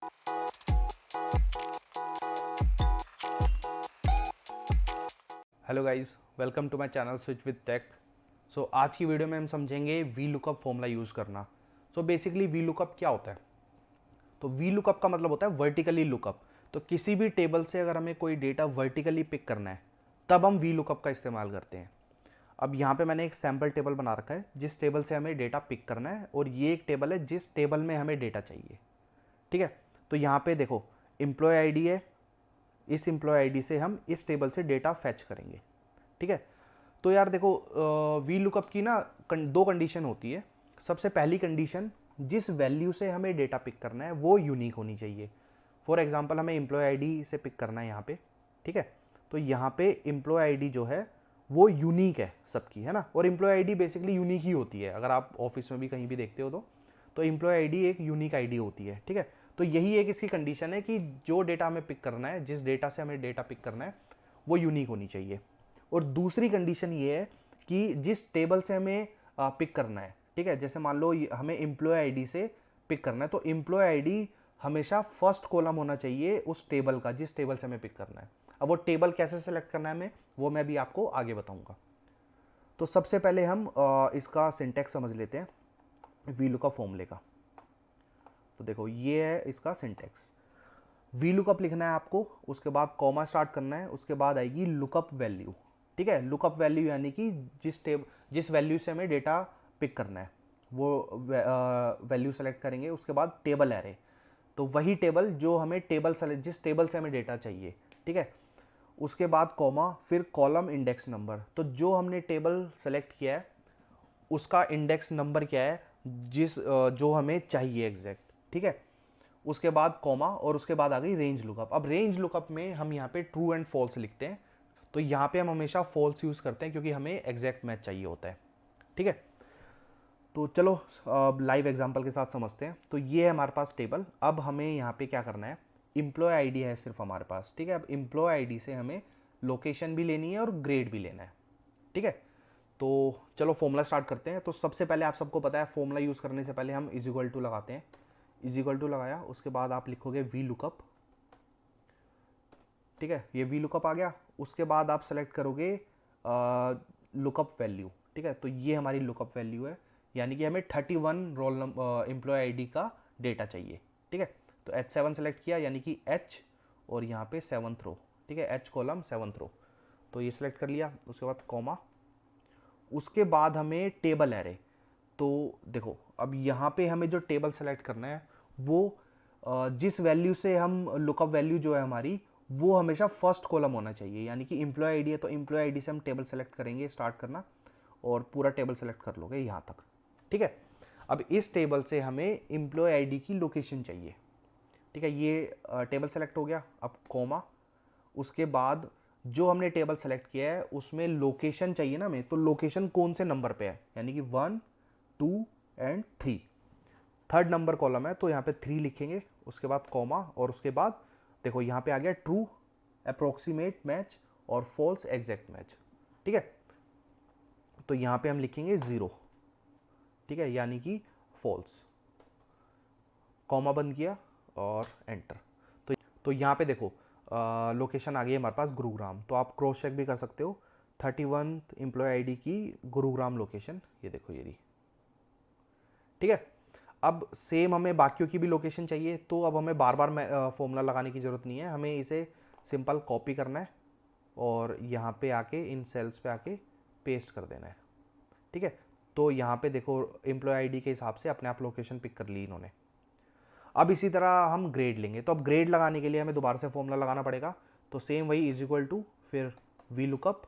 Hello guys, welcome to my channel switch with tech. So आज की video में हम समझेंगे वी लुकअप फॉर्मूला यूज़ करना। सो बेसिकली वी लुकअप क्या होता है? तो वी लुकअप का मतलब होता है वर्टिकली लुकअप। तो किसी भी टेबल से अगर हमें कोई डेटा वर्टिकली पिक करना है तब हम वी लुकअप का इस्तेमाल करते हैं। अब यहाँ पे मैंने एक सैम्पल टेबल बना रखा है जिस टेबल से हमें डेटा पिक करना है, और ये एक टेबल है जिस टेबल में हमें डेटा चाहिए। ठीक है, तो यहाँ पे देखो एम्प्लॉय आईडी है, इस एम्प्लॉय आईडी से हम इस टेबल से डेटा फैच करेंगे। ठीक है, तो यार देखो वी लुकअप की ना दो कंडीशन होती है। सबसे पहली कंडीशन, जिस वैल्यू से हमें डेटा पिक करना है वो यूनिक होनी चाहिए। फॉर एग्जांपल हमें एम्प्लॉय आईडी से पिक करना है यहाँ पे। ठीक है, तो यहाँ पे एम्प्लॉय आईडी जो है वो यूनिक है सबकी, है ना। और एम्प्लॉय आईडी बेसिकली यूनिक ही होती है, अगर आप ऑफिस में भी कहीं भी देखते हो तो एम्प्लॉय आईडी एक यूनिक आईडी होती है। ठीक है, तो यही एक इसकी कंडीशन है कि जो डेटा हमें पिक करना है, जिस डेटा से हमें डेटा पिक करना है वो यूनिक होनी चाहिए। और दूसरी कंडीशन ये है कि जिस टेबल से हमें पिक करना है, ठीक है, जैसे मान लो हमें एम्प्लॉय आईडी से पिक करना है, तो एम्प्लॉय आईडी हमेशा फर्स्ट कॉलम होना चाहिए उस टेबल का जिस टेबल से हमें पिक करना है। अब वो टेबल कैसे सेलेक्ट करना है हमें, वो मैं भी आपको आगे बताऊंगा। तो सबसे पहले हम इसका सिंटैक्स समझ लेते हैं वी लुकअप फॉर्मूले का। तो देखो ये है इसका सिंटैक्स। वी लुकअप लिखना है आपको, उसके बाद कॉमा स्टार्ट करना है, उसके बाद आएगी लुकअप वैल्यू। ठीक है, लुकअप वैल्यू यानी कि जिस वैल्यू से हमें डेटा पिक करना है वो वैल्यू सेलेक्ट करेंगे। उसके बाद टेबल एरे, तो वही टेबल जो हमें जिस टेबल से हमें डेटा चाहिए। ठीक है, उसके बाद कॉमा, फिर कॉलम इंडेक्स नंबर। तो जो हमने टेबल सेलेक्ट किया है उसका इंडेक्स नंबर क्या है, जो हमें चाहिए एग्जैक्ट। ठीक है, उसके बाद कॉमा, और उसके बाद आ गई रेंज लुकअप। अब रेंज लुकअप में हम यहाँ पे ट्रू एंड फॉल्स लिखते हैं, तो यहाँ पे हम हमेशा फॉल्स यूज़ करते हैं क्योंकि हमें एग्जैक्ट मैच चाहिए होता है। ठीक है, तो चलो लाइव एग्जांपल के साथ समझते हैं। तो ये है हमारे पास टेबल। अब हमें यहाँ पे क्या करना है, एम्प्लॉय आईडी है सिर्फ हमारे पास। ठीक है, अब एम्प्लॉय आईडी से हमें लोकेशन भी लेनी है और ग्रेड भी लेना है। ठीक है, तो चलो फॉर्मूला स्टार्ट करते हैं। तो सबसे पहले आप सबको पता है फॉर्मूला यूज़ करने से पहले हम इज इक्वल टू लगाते हैं। इज इक्वल टू लगाया, उसके बाद आप लिखोगे वी लुकअप। ठीक है, ये वी लुकअप आ गया। उसके बाद आप सेलेक्ट करोगे लुकअप वैल्यू। ठीक है, तो ये हमारी लुकअप वैल्यू है, यानी कि हमें 31 रोल नंबर एम्प्लॉय आईडी का डेटा चाहिए। ठीक है, तो H7 सेलेक्ट किया, यानी कि H और यहाँ पे 7th रो। ठीक है, H कॉलम 7th रो, तो ये सिलेक्ट कर लिया। उसके बाद कॉमा, उसके बाद हमें टेबल एरे। तो देखो अब यहाँ पे हमें जो टेबल सेलेक्ट करना है वो जिस वैल्यू से हम लुकअप वैल्यू जो है हमारी वो हमेशा फर्स्ट कॉलम होना चाहिए। यानी कि एम्प्लॉय आईडी है तो एम्प्लॉय आईडी से हम टेबल सेलेक्ट करेंगे, स्टार्ट करना, और पूरा टेबल सेलेक्ट कर लोगे यहाँ तक। ठीक है, अब इस टेबल से हमें एम्प्लॉय आईडी की लोकेशन चाहिए। ठीक है, ये टेबल सेलेक्ट हो गया। अब कॉमा, उसके बाद जो हमने टेबल सेलेक्ट किया है उसमें लोकेशन चाहिए ना हमें, तो लोकेशन कौन से नंबर पे है, यानी कि 1, 2 एंड 3। थर्ड नंबर कॉलम है तो यहाँ पे 3 लिखेंगे। उसके बाद कॉमा, और उसके बाद देखो यहाँ पे आ गया ट्रू अप्रोक्सीमेट मैच और फॉल्स एग्जैक्ट मैच। ठीक है, तो यहाँ पे हम लिखेंगे 0। ठीक है, यानी कि फॉल्स। कॉमा बंद किया और एंटर। तो यहाँ पे देखो लोकेशन आ गई है हमारे पास गुरुग्राम। तो आप क्रॉस चेक भी कर सकते हो 31 एम्प्लॉय आईडी की गुरुग्राम लोकेशन, ये देखो ये रही। ठीक है, अब सेम हमें बाकियों की भी लोकेशन चाहिए, तो अब हमें बार बार फॉर्मूला लगाने की ज़रूरत नहीं है, हमें इसे सिंपल कॉपी करना है और यहाँ पे आके इन सेल्स पे आके पेस्ट कर देना है। ठीक है, तो यहाँ पे देखो एम्प्लॉय आईडी के हिसाब से अपने आप लोकेशन पिक कर ली इन्होंने। अब इसी तरह हम ग्रेड लेंगे, तो अब ग्रेड लगाने के लिए हमें दोबारा से फॉर्मूला लगाना पड़ेगा। तो सेम वही इज इक्वल टू, फिर वी लुकअप,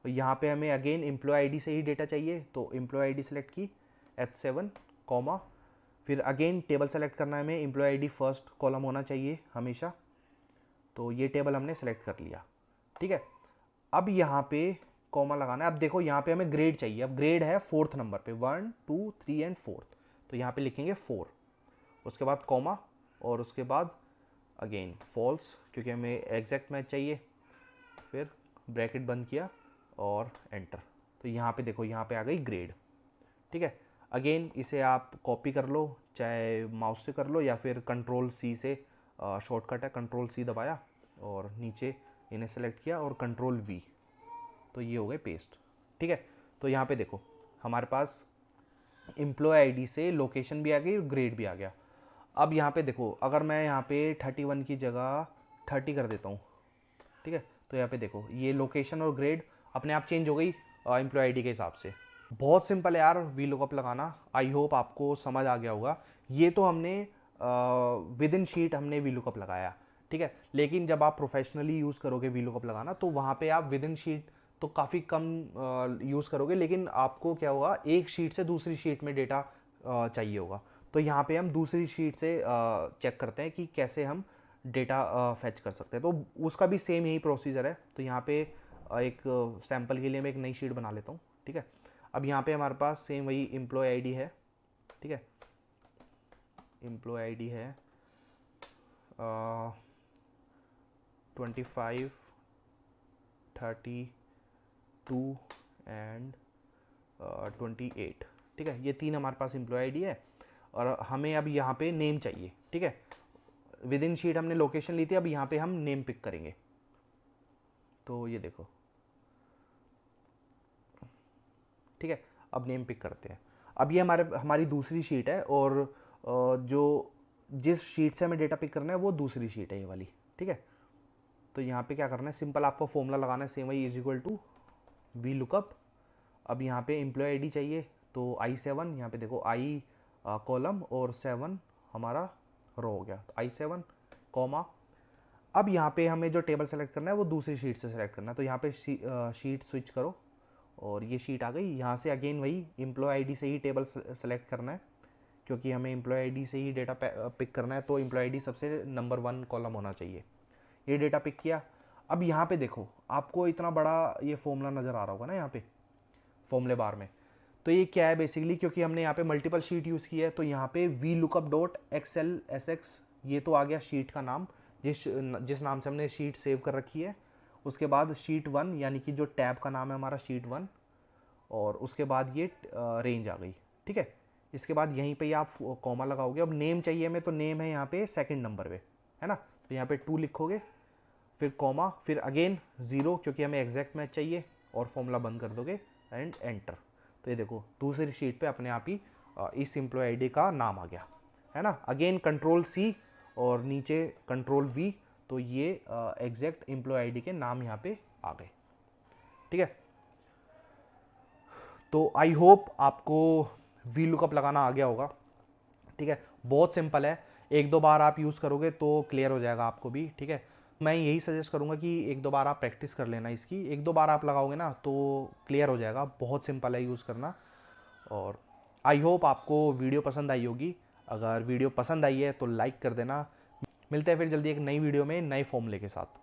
यहाँ पे हमें अगेन एम्प्लॉय आईडी से ही डेटा चाहिए, तो एम्प्लॉय आईडी सेलेक्ट की, H7 कॉमा, फिर अगेन टेबल सेलेक्ट करना है हमें, एम्प्लॉय आईडी फर्स्ट कॉलम होना चाहिए हमेशा, तो ये टेबल हमने सेलेक्ट कर लिया। ठीक है, अब यहाँ पे कॉमा लगाना है। अब देखो यहाँ पे हमें ग्रेड चाहिए, अब ग्रेड है 4th नंबर पे, 1, 2, 3 एंड 4th, तो यहाँ पे लिखेंगे 4। उसके बाद कॉमा, और उसके बाद अगेन फॉल्स क्योंकि हमें एग्जैक्ट मैच चाहिए, फिर ब्रैकेट बंद किया और एंटर। तो यहाँ पे देखो यहाँ पे आ गई ग्रेड। ठीक है, अगेन इसे आप कॉपी कर लो, चाहे माउस से कर लो या फिर कंट्रोल सी से, शॉर्टकट है, कंट्रोल सी दबाया और नीचे इन्हें सेलेक्ट किया और कंट्रोल वी, तो ये हो गए पेस्ट। ठीक है, तो यहाँ पे देखो हमारे पास एम्प्लॉय आईडी से लोकेशन भी आ गई और ग्रेड भी आ गया। अब यहाँ पे देखो अगर मैं यहाँ पे 31 की जगह 30 कर देता हूँ, ठीक है, तो यहाँ पे देखो ये लोकेशन और ग्रेड अपने आप चेंज हो गई एम्प्लॉय आईडी के हिसाब से। बहुत सिंपल है यार वी लुकअप लगाना, आई होप आपको समझ आ गया होगा। ये तो हमने विद इन शीट हमने वी लुकअप लगाया, ठीक है, लेकिन जब आप प्रोफेशनली यूज़ करोगे वी लुकअप लगाना तो वहाँ पे आप विद इन शीट तो काफ़ी कम यूज़ करोगे, लेकिन आपको क्या होगा एक शीट से दूसरी शीट में डेटा चाहिए होगा। तो यहाँ पे हम दूसरी शीट से चेक करते हैं कि कैसे हम डेटा फैच कर सकते हैं, तो उसका भी सेम यही प्रोसीजर है। तो यहाँ पे एक सैम्पल के लिए मैं एक नई शीट बना लेता हूँ, ठीक है। अब यहाँ पे हमारे पास सेम वही एम्प्लॉय आईडी है, ठीक है, एम्प्लॉय आईडी है 25, 32 एंड 28, ठीक है, ये 3 हमारे पास एम्प्लॉय आईडी है। और हमें अब यहाँ पे नेम चाहिए, ठीक है, विद इन शीट हमने लोकेशन ली थी, अब यहाँ पे हम नेम पिक करेंगे। तो ये देखो, ठीक है, अब नेम पिक करते हैं। अब ये हमारी दूसरी शीट है और जो जिस शीट से हमें डेटा पिक करना है वो दूसरी शीट है ये वाली, ठीक है। तो यहाँ पे क्या करना है, सिंपल आपको फॉर्मूला लगाना है, सेम वही is equal to V lookup. अब यहाँ पे एम्प्लॉय आईडी चाहिए तो I7, यहाँ पे देखो I कॉलम और 7 हमारा रो हो गया, तो I7 कॉमा। अब यहाँ पे हमें जो टेबल सेलेक्ट करना है वो दूसरी शीट से सेलेक्ट करना है, तो यहाँ पे शीट स्विच करो और ये शीट आ गई। यहाँ से अगेन वही एम्प्लॉय आईडी से ही टेबल सेलेक्ट करना है, क्योंकि हमें एम्प्लॉय आईडी से ही डेटा पिक करना है, तो एम्प्लॉय आईडी सबसे नंबर 1 कॉलम होना चाहिए। ये डेटा पिक किया। अब यहाँ पे देखो आपको इतना बड़ा ये फॉर्मूला नज़र आ रहा होगा ना यहाँ पे फॉर्मूले बार में, तो ये क्या है बेसिकली, क्योंकि हमने यहाँ पे मल्टीपल शीट यूज़ की है तो यहाँ पे V lookup dot XL SX, ये तो आ गया शीट का नाम, जिस नाम से हमने शीट सेव कर रखी है। उसके बाद शीट 1 यानी कि जो टैब का नाम है हमारा शीट 1, और उसके बाद ये रेंज आ गई, ठीक है। इसके बाद यहीं पे आप कॉमा लगाओगे। अब नेम चाहिए हमें, तो नेम है यहाँ पे सेकंड नंबर पे, है ना, तो यहाँ पे 2 लिखोगे, फिर कॉमा, फिर अगेन 0 क्योंकि हमें एग्जैक्ट मैच चाहिए, और फॉर्मूला बंद कर दोगे एंड एंटर। तो ये देखो दूसरी शीट पे अपने आप ही इस एम्प्लॉय आईडी का नाम आ गया, है ना। अगेन कंट्रोल सी और नीचे कंट्रोल वी, तो ये एग्जैक्ट एम्प्लॉय आईडी के नाम यहाँ पे आ गए, ठीक है। तो आई होप आपको वी लुकअप लगाना आ गया होगा, ठीक है, बहुत सिंपल है। 1-2 बार आप यूज़ करोगे तो क्लियर हो जाएगा आपको भी, ठीक है। मैं यही सजेस्ट करूँगा कि 1-2 बार आप प्रैक्टिस कर लेना इसकी, 1-2 बार आप लगाओगे ना तो क्लियर हो जाएगा, बहुत सिंपल है यूज़ करना। और आई होप आपको वीडियो पसंद आई होगी। अगर वीडियो पसंद आई है तो लाइक कर देना। मिलते हैं फिर जल्दी एक नई वीडियो में नए फॉर्मूले के साथ।